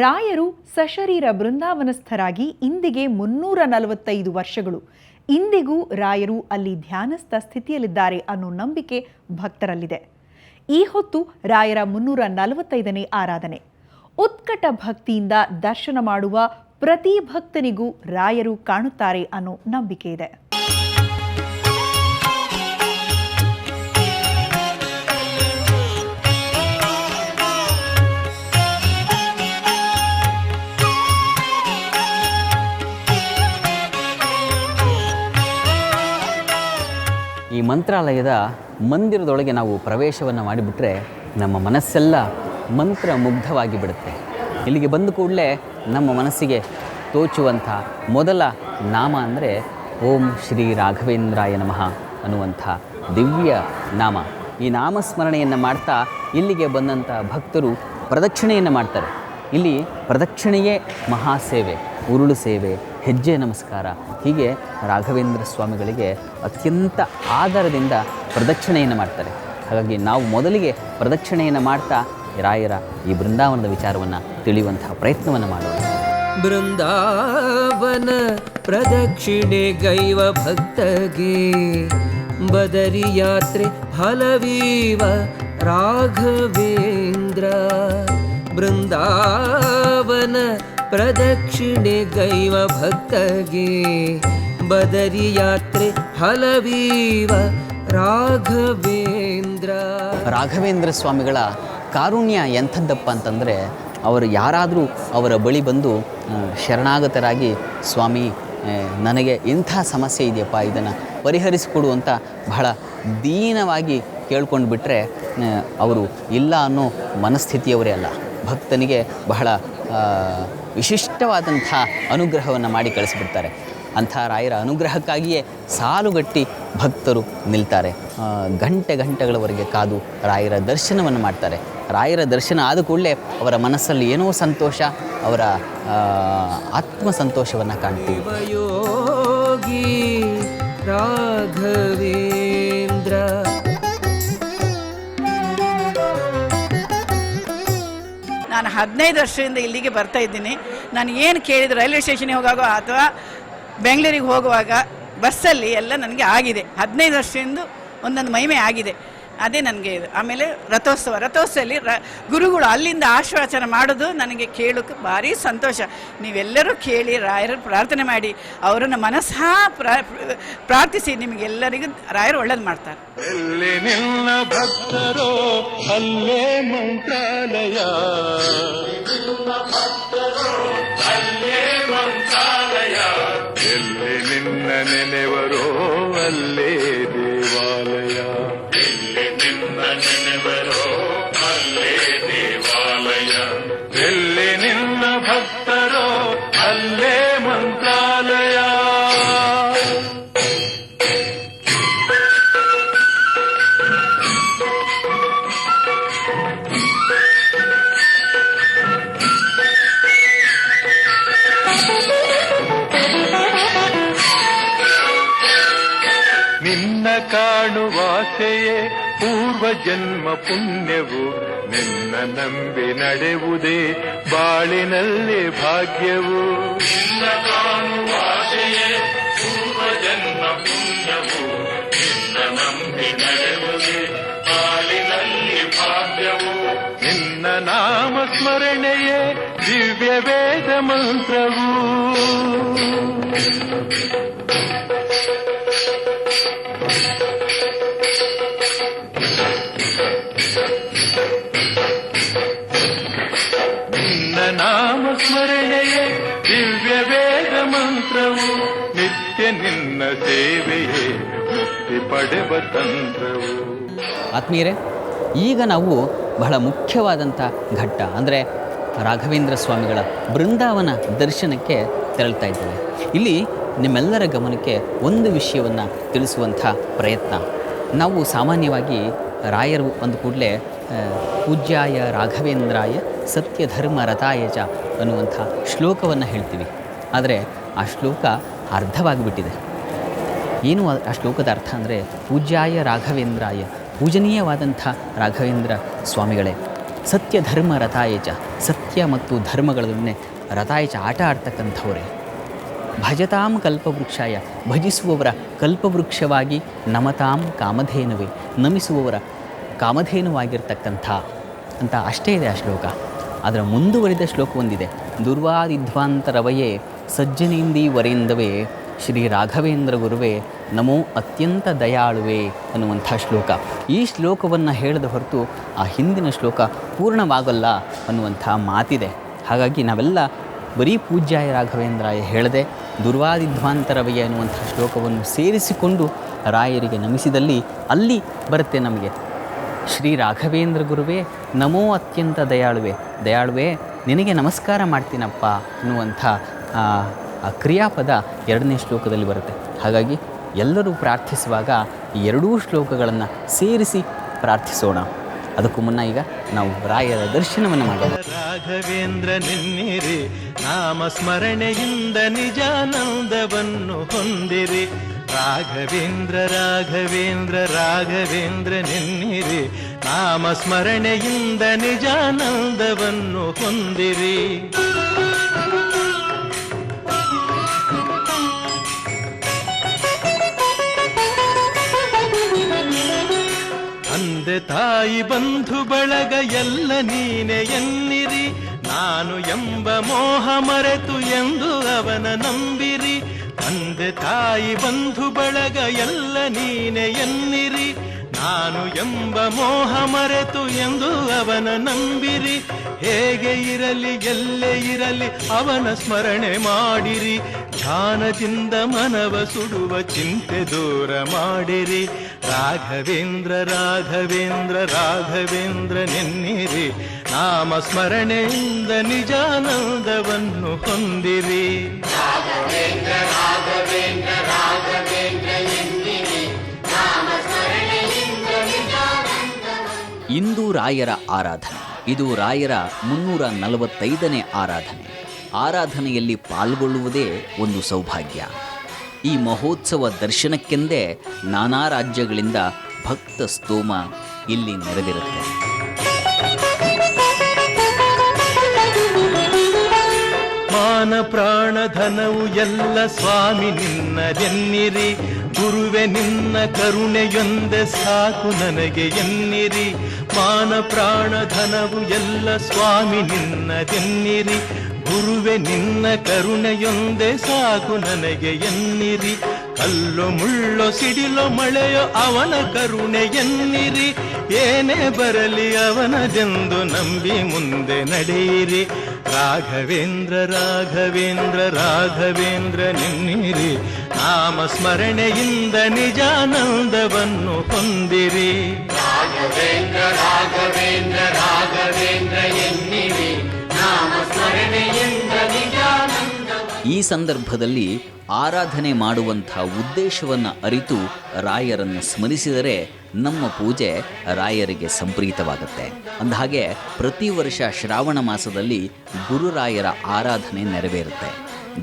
ರಾಯರು ಸಶರೀರ ಬೃಂದಾವನಸ್ಥರಾಗಿ ಇಂದಿಗೆ 345 ವರ್ಷಗಳು. ಇಂದಿಗೂ ರಾಯರು ಅಲ್ಲಿ ಧ್ಯಾನಸ್ಥ ಸ್ಥಿತಿಯಲ್ಲಿದ್ದಾರೆ ಅನ್ನೋ ನಂಬಿಕೆ ಭಕ್ತರಲ್ಲಿದೆ. ಈ ಹೊತ್ತು ರಾಯರ 345ನೇ ಆರಾಧನೆ. ಉತ್ಕಟ ಭಕ್ತಿಯಿಂದ ದರ್ಶನ ಮಾಡುವ ಪ್ರತಿ ಭಕ್ತನಿಗೂ ರಾಯರು ಕಾಣುತ್ತಾರೆ ಅನ್ನೋ ನಂಬಿಕೆ ಇದೆ. ಈ ಮಂತ್ರಾಲಯದ ಮಂದಿರದೊಳಗೆ ನಾವು ಪ್ರವೇಶವನ್ನು ಮಾಡಿಬಿಟ್ರೆ ನಮ್ಮ ಮನಸ್ಸೆಲ್ಲ ಮಂತ್ರ ಮುಗ್ಧವಾಗಿ ಬಿಡುತ್ತೆ. ಇಲ್ಲಿಗೆ ಬಂದ ಕೂಡಲೇ ನಮ್ಮ ಮನಸ್ಸಿಗೆ ತೋಚುವಂಥ ಮೊದಲ ನಾಮ ಅಂದರೆ ಓಂ ಶ್ರೀ ರಾಘವೇಂದ್ರಾಯ ನಮಃ ಅನ್ನುವಂಥ ದಿವ್ಯ ನಾಮ. ಈ ನಾಮಸ್ಮರಣೆಯನ್ನು ಮಾಡ್ತಾ ಇಲ್ಲಿಗೆ ಬಂದಂಥ ಭಕ್ತರು ಪ್ರದಕ್ಷಿಣೆಯನ್ನು ಮಾಡ್ತಾರೆ. ಇಲ್ಲಿ ಪ್ರದಕ್ಷಿಣೆಯೇ ಮಹಾಸೇವೆ, ಉರುಳು ಸೇವೆ, ಹೆಜ್ಜೆ ನಮಸ್ಕಾರ, ಹೀಗೆ ರಾಘವೇಂದ್ರ ಸ್ವಾಮಿಗಳಿಗೆ ಅತ್ಯಂತ ಆದರದಿಂದ ಪ್ರದಕ್ಷಿಣೆಯನ್ನು ಮಾಡ್ತಾರೆ. ಹಾಗಾಗಿ ನಾವು ಮೊದಲಿಗೆ ಪ್ರದಕ್ಷಿಣೆಯನ್ನು ಮಾಡ್ತಾ ರಾಯರ ಈ ಬೃಂದಾವನದ ವಿಚಾರವನ್ನು ತಿಳಿಯುವಂತಹ ಪ್ರಯತ್ನವನ್ನು ಮಾಡೋಣ. ಬೃಂದಾವನ ಪ್ರದಕ್ಷಿಣೆ ಗೈವ ಭಕ್ತಗೆ ಬದರಿ ಯಾತ್ರೆ ಫಲವೀವ ರಾಘವೇಂದ್ರ. ಬೃಂದಾವನ ಪ್ರದಕ್ಷಿಣೆ ಗೈವ ಭಕ್ತಗೆ ಬದರಿ ಯಾತ್ರೆ ಫಲವೀವ ರಾಘವೇಂದ್ರ. ರಾಘವೇಂದ್ರ ಸ್ವಾಮಿಗಳ ಕಾರುಣ್ಯ ಎಂಥದ್ದಪ್ಪ ಅಂತಂದರೆ, ಅವರು ಯಾರಾದರೂ ಅವರ ಬಳಿ ಬಂದು ಶರಣಾಗತರಾಗಿ ಸ್ವಾಮಿ ನನಗೆ ಇಂಥ ಸಮಸ್ಯೆ ಇದೆಯಪ್ಪ, ಇದನ್ನು ಪರಿಹರಿಸಿಕೊಡು ಅಂತ ಬಹಳ ದೀನವಾಗಿ ಕೇಳ್ಕೊಂಡು ಬಿಟ್ಟರೆ ಅವರು ಇಲ್ಲ ಅನ್ನೋ ಮನಸ್ಥಿತಿಯವರೇ ಅಲ್ಲ. ಭಕ್ತನಿಗೆ ಬಹಳ ವಿಶಿಷ್ಟವಾದಂಥ ಅನುಗ್ರಹವನ್ನು ಮಾಡಿ ಕಳಿಸಿಬಿಡ್ತಾರೆ. ಅಂಥ ರಾಯರ ಅನುಗ್ರಹಕ್ಕಾಗಿಯೇ ಸಾಲುಗಟ್ಟಿ ಭಕ್ತರು ನಿಲ್ತಾರೆ. ಗಂಟೆಗಳವರೆಗೆ ಕಾದು ರಾಯರ ದರ್ಶನವನ್ನು ಮಾಡ್ತಾರೆ. ರಾಯರ ದರ್ಶನ ಆದ ಕೂಡಲೇ ಅವರ ಮನಸ್ಸಲ್ಲಿ ಏನೋ ಸಂತೋಷ, ಅವರ ಆತ್ಮಸಂತೋಷವನ್ನು ಕಾಣ್ತೀವಿ. ಯೋಗಿ ರಾಘವೇಂದ್ರ. ನಾನು 15 ವರ್ಷದಿಂದ ಇಲ್ಲಿಗೆ ಬರ್ತಾ ಇದ್ದೀನಿ. ನಾನು ಏನು ಕೇಳಿದ್ರು ರೈಲ್ವೆ ಸ್ಟೇಷನ್ಗೆ ಹೋಗುವಾಗ ಅಥವಾ ಬೆಂಗಳೂರಿಗೆ ಹೋಗುವಾಗ ಬಸ್ಸಲ್ಲಿ ಎಲ್ಲ ನನಗೆ ಆಗಿದೆ. 15 ವರ್ಷದಿಂದ ಒಂದೊಂದು ಮಹಿಮೆ ಆಗಿದೆ. ಅದೇ ನನಗೆ ಇದು. ಆಮೇಲೆ ರಥೋತ್ಸವದಲ್ಲಿ ಗುರುಗಳು ಅಲ್ಲಿಂದ ಆಶೀರ್ವಚನ ಮಾಡೋದು ನನಗೆ ಕೇಳೋಕ್ಕೆ ಭಾರಿ ಸಂತೋಷ. ನೀವೆಲ್ಲರೂ ಕೇಳಿ ರಾಯರ ಪ್ರಾರ್ಥನೆ ಮಾಡಿ, ಅವರನ್ನು ಮನಸ್ಸಾ ಪ್ರಾರ್ಥಿಸಿ, ನಿಮಗೆಲ್ಲರಿಗೂ ರಾಯರು ಒಳ್ಳೇದು ಮಾಡ್ತಾರೆ. ಎಲ್ಲಿ ನಿನ್ನ ಭಕ್ತರೋ ಅಲ್ಲೇ ಮಂತ್ರಾಲಯ, ಎಲ್ಲಿ ನಿನ್ನ ನೆನೆವರೋ ಅಲ್ಲೇ ದೇವಾಲಯ, ಎಲ್ಲಿ ನಿನ್ನ ಭಕ್ತರೋ ಅಲ್ಲೇ ಮಂತ್ರಾಲಯ. ನಿನ್ನ ಕಾಣುವಾಸೆಯೇ ಪೂರ್ವ ಜನ್ಮ ಪುಣ್ಯವು, ನಿನ್ನ ನಂಬಿ ನಡೆಯುವುದೇ ಬಾಳಿನಲ್ಲಿ ಭಾಗ್ಯವು. ನಿನ್ನ ಕಾಣುವಾಸೆಯೇ ಪೂರ್ವ ಜನ್ಮ ಪುಣ್ಯವು, ನಿನ್ನ ನಂಬಿ ನಡೆಯುವುದೇ ಬಾಳಿನಲ್ಲಿ ಭಾಗ್ಯವು. ನಿನ್ನ ನಾಮ ಸ್ಮರಣೆಯೇ ದಿವ್ಯ ವೇದ ಮಂತ್ರವು. ನಿನ್ನ ನಾಮ ಸ್ಮರಣೆಯೇ ದಿವ್ಯ ವೇದ ಮಂತ್ರವು, ನಿತ್ಯ ನಿನ್ನ ಸೇವೆಯೇ ಮುಕ್ತಿ ಪಡೆವ ತಂತ್ರವು. ಆತ್ಮೀಯರೇ, ಈಗ ನಾವು ಬಹಳ ಮುಖ್ಯವಾದಂಥ ಘಟ್ಟ ಅಂದರೆ ರಾಘವೇಂದ್ರ ಸ್ವಾಮಿಗಳ ಬೃಂದಾವನ ದರ್ಶನಕ್ಕೆ ತೆರಳ್ತಾ ಇದ್ದೇವೆ. ಇಲ್ಲಿ ನಿಮ್ಮೆಲ್ಲರ ಗಮನಕ್ಕೆ ಒಂದು ವಿಷಯವನ್ನು ತಿಳಿಸುವಂಥ ಪ್ರಯತ್ನ. ನಾವು ಸಾಮಾನ್ಯವಾಗಿ ರಾಯರು ಅಂದ ಕೂಡಲೇ ಪೂಜ್ಯಾಯ ರಾಘವೇಂದ್ರಾಯ ಸತ್ಯಧರ್ಮ ರಥಾಯ ಚ ಅನ್ನುವಂಥ ಶ್ಲೋಕವನ್ನು ಹೇಳ್ತೀವಿ. ಆದರೆ ಆ ಶ್ಲೋಕ ಅರ್ಧವಾಗಿಬಿಟ್ಟಿದೆ. ಏನು ಆ ಶ್ಲೋಕದ ಅರ್ಥ ಅಂದರೆ ಪೂಜ್ಯಾಯ ರಾಘವೇಂದ್ರಾಯ, ಪೂಜನೀಯವಾದಂಥ ರಾಘವೇಂದ್ರ ಸ್ವಾಮಿಗಳೇ, ಸತ್ಯ ಧರ್ಮ ರಥಾಯಚ, ಸತ್ಯ ಮತ್ತು ಧರ್ಮಗಳನ್ನೇ ರಥಾಯಚ ಆಟ ಆಡ್ತಕ್ಕಂಥವರೇ. ಭಜತಾಂ ಕಲ್ಪವೃಕ್ಷಾಯ, ಭಜಿಸುವವರ ಕಲ್ಪವೃಕ್ಷವಾಗಿ, ನಮತಾಂ ಕಾಮಧೇನುವೆ, ನಮಿಸುವವರ ಕಾಮಧೇನುವಾಗಿರ್ತಕ್ಕಂಥ ಅಂತ ಅಷ್ಟೇ ಇದೆ ಆ ಶ್ಲೋಕ. ಅದರ ಮುಂದುವರಿದ ಶ್ಲೋಕ ಒಂದಿದೆ, ದುರ್ವಾದಿಧ್ವಾಂತರವಯೇ ಸಜ್ಜನೇಂದಿ ವರೇಂದವೇ ಶ್ರೀ ರಾಘವೇಂದ್ರ ಗುರುವೇ ನಮೋ ಅತ್ಯಂತ ದಯಾಳುವೆ ಅನ್ನುವಂಥ ಶ್ಲೋಕ. ಈ ಶ್ಲೋಕವನ್ನು ಹೇಳದ ಹೊರತು ಆ ಹಿಂದಿನ ಶ್ಲೋಕ ಪೂರ್ಣವಾಗಲ್ಲ ಅನ್ನುವಂಥ ಮಾತಿದೆ. ಹಾಗಾಗಿ ನಾವೆಲ್ಲ ಬರೀ ಪೂಜ್ಯಾಯ ರಾಘವೇಂದ್ರಾಯ ಹೇಳದೆ ದುರ್ವಾದಿಧ್ವಾಂತರವಯೇ ಅನ್ನುವಂಥ ಶ್ಲೋಕವನ್ನು ಸೇರಿಸಿಕೊಂಡು ರಾಯರಿಗೆ ನಮಿಸಿದಲ್ಲಿ ಅಲ್ಲಿ ಬರುತ್ತೆ ನಮಗೆ ಶ್ರೀ ರಾಘವೇಂದ್ರ ಗುರುವೇ ನಮೋ ಅತ್ಯಂತ ದಯಾಳುವೆ, ದಯಾಳುವೆ ನಿನಗೆ ನಮಸ್ಕಾರ ಮಾಡ್ತೀನಪ್ಪ ಅನ್ನುವಂಥ ಆ ಕ್ರಿಯಾಪದ 2ನೇ ಶ್ಲೋಕದಲ್ಲಿ ಬರುತ್ತೆ. ಹಾಗಾಗಿ ಎಲ್ಲರೂ ಪ್ರಾರ್ಥಿಸುವಾಗ ಈ ಎರಡೂ ಶ್ಲೋಕಗಳನ್ನು ಸೇರಿಸಿ ಪ್ರಾರ್ಥಿಸೋಣ. ಅದಕ್ಕೂ ಮುನ್ನ ಈಗ ನಾವು ರಾಯರ ದರ್ಶನವನ್ನು ಮಾಡೋಣ. ರಾಘವೇಂದ್ರ ನಿನ್ನಿರಿ, ನಾಮ ಸ್ಮರಣೆಯಿಂದ ನಿಜಾನಂದವನ್ನು ಹೊಂದಿರಿ. ರಾಘವೇಂದ್ರ ರಾಘವೇಂದ್ರ ರಾಘವೇಂದ್ರ ನಿನ್ನಿರಿ, ನಾಮ ಸ್ಮರಣೆಯಿಂದ ನಿಜಾನಂದವನ್ನು ಹೊಂದಿರಿ. ತಂದೆ ತಾಯಿ ಬಂಧು ಬಳಗ ಎಲ್ಲ ನೀನೆ ಎನ್ನಿರಿ, ನಾನು ಎಂಬ ಮೋಹ ಮರೆತು ಎಂದು ಅವನ ನಂಬಿರಿ. ತಂದೆ ತಾಯಿ ಬಂಧು ಬಳಗ ಎಲ್ಲ ನೀನೆ ಎನ್ನಿರಿ, ನಾನು ಎಂಬ ಮೋಹ ಮರೆತು ಎಂದು ಅವನ ನಂಬಿರಿ. ಹೇಗೆ ಇರಲಿ ಎಲ್ಲೇ ಇರಲಿ ಅವನ ಸ್ಮರಣೆ ಮಾಡಿರಿ, ಧ್ಯಾನದಿಂದ ಮನವ ಸುಡುವ ಚಿಂತೆ ದೂರ ಮಾಡಿರಿ. ರಾಘವೇಂದ್ರ ರಾಘವೇಂದ್ರ ರಾಘವೇಂದ್ರ ನೆನ್ನಿರಿ, ನಾಮ ಸ್ಮರಣೆಯಿಂದ ನಿಜಾನಂದವನ್ನು ಹೊಂದಿರಿ. ರಾಘವೇಂದ್ರ ರಾಘವೇಂದ್ರ ರಾಘವೇಂದ್ರ ನೆನ್ನಿರಿ, ನಾಮ ಸ್ಮರಣೆಯಿಂದ ನಿಜಾನಂದವನ್ನು. ಇಂದು ರಾಯರ ಆರಾಧನೆ. ಇದು ರಾಯರ 345ನೇ ಆರಾಧನೆ. ಆರಾಧನೆಯಲ್ಲಿ ಪಾಲ್ಗೊಳ್ಳುವುದೇ ಒಂದು ಸೌಭಾಗ್ಯ. ಈ ಮಹೋತ್ಸವ ದರ್ಶನಕ್ಕೆಂದೇ ನಾನಾ ರಾಜ್ಯಗಳಿಂದ ಭಕ್ತ ಸ್ತೋಮ ಇಲ್ಲಿ ನೆರೆದಿರುತ್ತೆ. ಮಾನ ಪ್ರಾಣ ಧನವು ಎಲ್ಲ ಸ್ವಾಮಿ ನಿನ್ನದೆನ್ನಿರಿ, ಗುರುವೆ ನಿನ್ನ ಕರುಣೆಯೊಂದೆ ಸಾಕು ನನಗೆ ಎನ್ನಿರಿ. ಮಾನ ಪ್ರಾಣ ಧನವು ಎಲ್ಲ ಸ್ವಾಮಿ ನಿನ್ನದೆನ್ನಿರಿ, ಗುರುವೆ ನಿನ್ನ ಕರುಣೆಯೊಂದೆ ಸಾಕು ನನಗೆ ಎನ್ನಿರಿ. ಕಲ್ಲು ಮುಳ್ಳೋ ಸಿಡಿಲೋ ಮಳೆಯೋ ಅವನ ಕರುಣೆ ಎನ್ನಿರಿ, ಏನೇ ಬರಲಿ ಅವನದೆಂದು ನಂಬಿ ಮುಂದೆ ನಡೆಯಿರಿ. ರಾಘವೇಂದ್ರ ರಾಘವೇಂದ್ರ ರಾಘವೇಂದ್ರ ನೆನ್ನಿರಿ, ನಾಮ ಸ್ಮರಣೆಯಿಂದ ನಿಜಾನಂದವನ್ನು ಹೊಂದಿರಿ. ರಾಘವೇಂದ್ರ ರಾಘವೇಂದ್ರ ರಾಘವೇಂದ್ರ ಎನ್ನಿರಿ, ನಾಮ ಸ್ಮರಣೆಯಿಂದ ನಿಜಾನಂದ. ಈ ಸಂದರ್ಭದಲ್ಲಿ ಆರಾಧನೆ ಮಾಡುವಂಥ ಉದ್ದೇಶವನ್ನು ಅರಿತು ರಾಯರನ್ನು ಸ್ಮರಿಸಿದರೆ ನಮ್ಮ ಪೂಜೆ ರಾಯರಿಗೆ ಸಂಪ್ರೀತವಾಗುತ್ತೆ. ಅಂದಹಾಗೆ ಪ್ರತಿ ವರ್ಷ ಶ್ರಾವಣ ಮಾಸದಲ್ಲಿ ಗುರುರಾಯರ ಆರಾಧನೆ ನೆರವೇರುತ್ತೆ.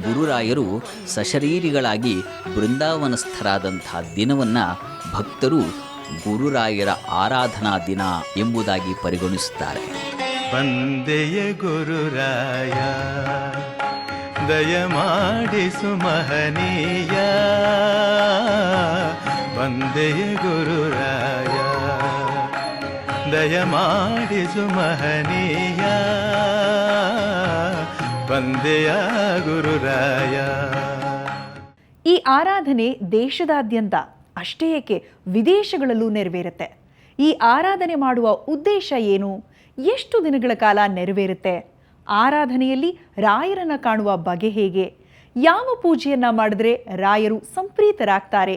ಗುರುರಾಯರು ಸಶರೀರಿಗಳಾಗಿ ಬೃಂದಾವನಸ್ಥರಾದಂಥ ದಿನವನ್ನು ಭಕ್ತರು ಗುರುರಾಯರ ಆರಾಧನಾ ದಿನ ಎಂಬುದಾಗಿ ಪರಿಗಣಿಸುತ್ತಾರೆ. ಬಂದೆಯ ಗುರುರಾಯ ದಯಮಾಡಿಸು ಮಹನೀಯ, ಬಂದೆಯ ಗುರುರಾಯ ದಯಮಾಡಿಸು ಮಹನೀಯ, ಬಂದೆಯ ಗುರುರಾಯ. ಈ ಆರಾಧನೆ ದೇಶದಾದ್ಯಂತ ಅಷ್ಟೇ ಏಕೆ ವಿದೇಶಗಳಲ್ಲೂ ನೆರವೇರುತ್ತೆ. ಈ ಆರಾಧನೆ ಮಾಡುವ ಉದ್ದೇಶ ಏನು? ಎಷ್ಟು ದಿನಗಳ ಕಾಲ ನೆರವೇರುತ್ತೆ? ಆರಾಧನೆಯಲ್ಲಿ ರಾಯರನ್ನ ಕಾಣುವ ಬಗೆ ಹೇಗೆ? ಯಾವ ಪೂಜೆಯನ್ನ ಮಾಡಿದ್ರೆ ರಾಯರು ಸಂಪ್ರೀತರಾಗ್ತಾರೆ?